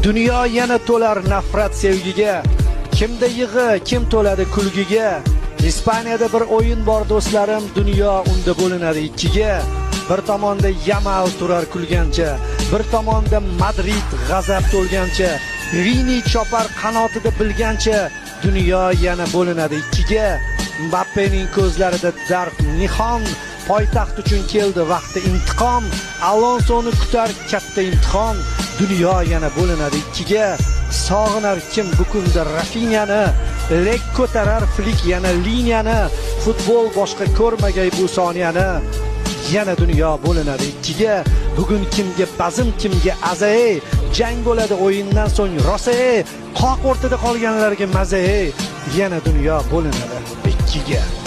Dunyo yana to'lar nafrat sevgiga. Kimda yig'i, kim to'ladi kulgiga. Ispaniyada bir o'yin bor do'stlarim, dunyo unda bo'linadi ikkiga. Bir tomonda Yamal turar kulgancha, bir tomonda Madrid g'azab to'lgancha, Vini chopar qanotida bilgancha, dunyo yana bo'linadi ikkiga. Mbappening ko'zlarida dard nihon, poytaxt uchun keldi vaqti intiqom, Alonsoni kutar katta imtihon, dunyo yana bo'linadi ikkiga. Sog'inar kim bu kunda Rafinyani, lek ko'tarar Flik yana liniyani, futbol boshqa ko'rmagay bu soniyani. Yana dunyo bo'linadi ikkiga. Bugun kimga bazm, kimga azay, jang bo'ladi o'yindan so'ng rosa, qoq o'rtada qolganlarga maza. Yana dunyo bo'linadi ikkiga.